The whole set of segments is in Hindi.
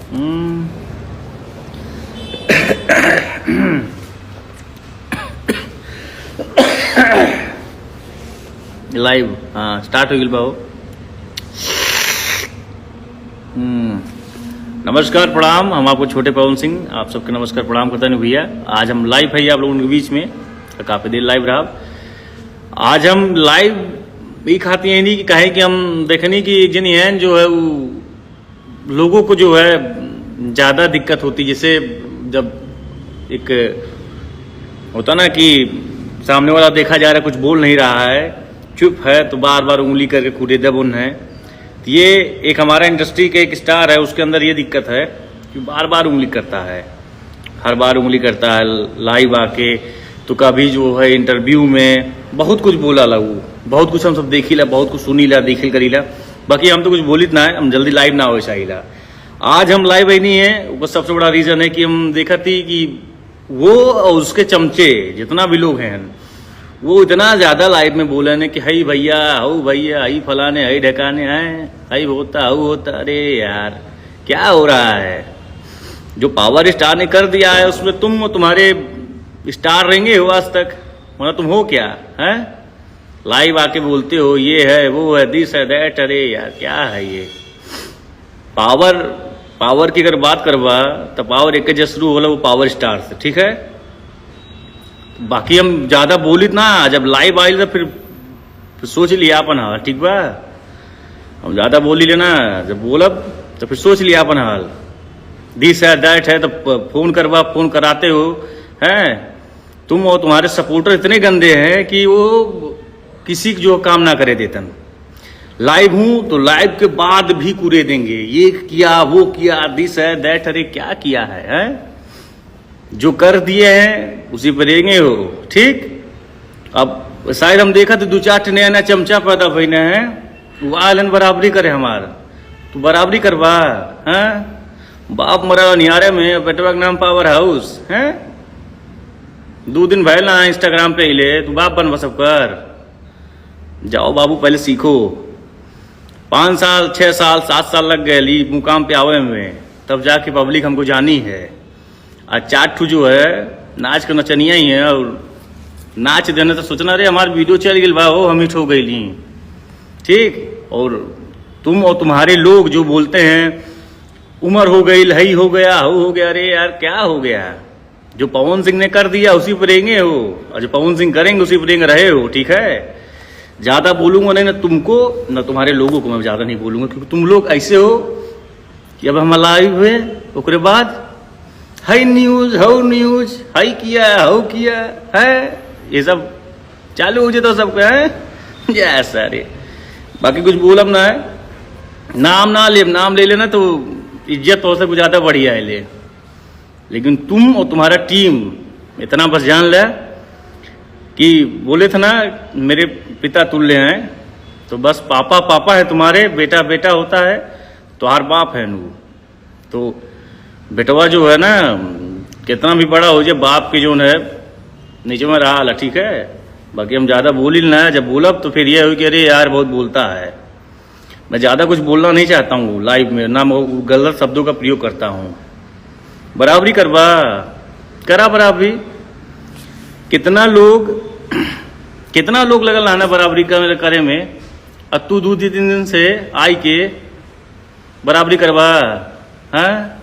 लाइव हाँ स्टार्ट हो गई भाव। नमस्कार प्रणाम, हम आपको छोटे पवन सिंह आप सबके नमस्कार प्रणाम करते हैं भैया। आज हम लाइव है आप लोगों के बीच में, काफ़ी देर लाइव रहा। आज हम लाइव भी खाती हैं नहीं कि कहे कि हम देखने की जिन हैं जो है वो लोगों को जो है ज़्यादा दिक्कत होती, जैसे जब एक होता ना कि सामने वाला देखा जा रहा है कुछ बोल नहीं रहा है, चुप है, तो बार बार उंगली करके कूदे दबुन है। तो ये एक हमारा इंडस्ट्री के एक स्टार है, उसके अंदर ये दिक्कत है कि बार बार उंगली करता है, हर बार उंगली करता है लाइव आके। तो कभी जो है इंटरव्यू में बहुत कुछ बोला ला, वो बहुत कुछ हम सब देखी ला, बहुत कुछ सुनी ला, देखी करी ला। बाकी हम तो कुछ बोलित ना है, हम जल्दी लाइव ना हो चाहिए। आज हम लाइव ही नहीं है, वो सबसे बड़ा रीज़न है कि हम देखा थी कि वो और उसके चमचे जितना भी लोग हैं वो इतना ज़्यादा लाइव में बोले ने कि हई भैया, हऊ भैया, हई फलाने, हई ढकाने हैं, हई होता हऊ होता। अरे यार क्या हो रहा है? जो पावर स्टार ने कर दिया है उसमें तुम तुम्हारे स्टार रहेंगे हो आज तक, मतलब तुम हो क्या है? लाइव आके बोलते हो ये है वो है, दिस है दैट। अरे यार क्या है ये? पावर की अगर बात करवा तो पावर एक जैसे शुरू होला वो पावर स्टार से, ठीक है। बाकी हम ज़्यादा बोलित ना, जब लाइव आइल तो फिर सोच लिया अपन हाल, ठीक बा। हम ज़्यादा बोली लेना, जब बोलब तो फिर सोच लिया अपन हाल। दिस है दैट है तो फोन करवा, फोन कराते हो हैं तुम, और तुम्हारे सपोर्टर इतने गंदे हैं कि वो किसी जो काम ना करे देतन। लाइव हूं तो लाइव के बाद भी कूदे देंगे, ये किया वो किया, दिस है दैट। अरे क्या किया है? जो कर दिए हैं उसी पर रहेंगे हो, ठीक। अब शायद हम देखा तो दो चार नया नया चमचा पैदा हुई न है, वो आलन बराबरी करे हमार, तो बराबरी करवा है। बाप मरा निहारे में बेटवा के नाम पावर हाउस है। 2 दिन भैल ना इंस्टाग्राम पे हिले, तू बाप बनवा सब कर। जाओ बाबू पहले सीखो। 5 साल 6 साल 7 साल लग गए मुकाम पे आवे में, तब जाके पब्लिक हमको जानी है। आज 4 ठू जो है नाच के नचनिया ही है, और नाच देने तो सोचना रे हमारी वीडियो चल गई बा, हो हम हिट हो गई, ठीक। और तुम और तुम्हारे लोग जो बोलते हैं उम्र हो गई, लही हो गया, हो गया। अरे यार क्या हो गया? जो पवन सिंह ने कर दिया उसी पर रहेंगे हो, और जो पवन सिंह करेंगे उसी पर रहेंगे रहे हो, ठीक है। ज़्यादा बोलूंगा नहीं ना तुमको ना तुम्हारे लोगों को, मैं ज़्यादा नहीं बोलूंगा, क्योंकि तुम लोग ऐसे हो कि अब हम लाइव हुए उसके बाद हाई न्यूज हाई किया हाउ किया है, ये सब चालू हो जाए तो सबको है यस। अरे बाकी कुछ बोलब ना है, नाम ले लेना तो इज्जत हो सबको ज़्यादा बढ़िया है ले। लेकिन तुम और तुम्हारा टीम इतना बस जान ले कि बोले थे ना मेरे पिता तुल्य हैं, तो बस पापा पापा है तुम्हारे, बेटा बेटा होता है, तुम्हार बाप है नू। तो बेटवा जो है ना कितना भी बड़ा हो जाए, बाप की जो है नीचे में रहा, ठीक है। बाकी हम ज़्यादा बोली ना, जब बोलब तो फिर ये हो कि अरे यार बहुत बोलता है। मैं ज़्यादा कुछ बोलना नहीं चाहता हूँ लाइव में, ना मैं गलत शब्दों का प्रयोग करता हूँ। बराबरी करवा करा बराबरी। कितना लोग लगल लाना बराबरी का करे में, अब तू 2-3 दिन से आई के बराबरी करवा है।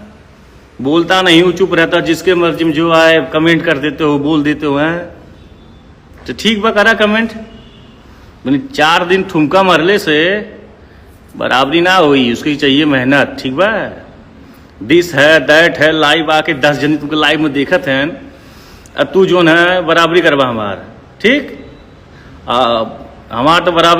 बोलता नहीं हूँ, चुप रहता, जिसके मर्जी में जो आए कमेंट कर देते हो, बोल देते हो हैं। तो ठीक बा करा कमेंट, 4 दिन ठुमका मरले से बराबरी ना हुई, उसकी चाहिए मेहनत, ठीक बा। दिस है दैट है, लाइव आके 10 जन तुमको लाइव में देखत हैं, अब तू जो है बराबरी करवा हमार, ठीक। हमार तो बराबर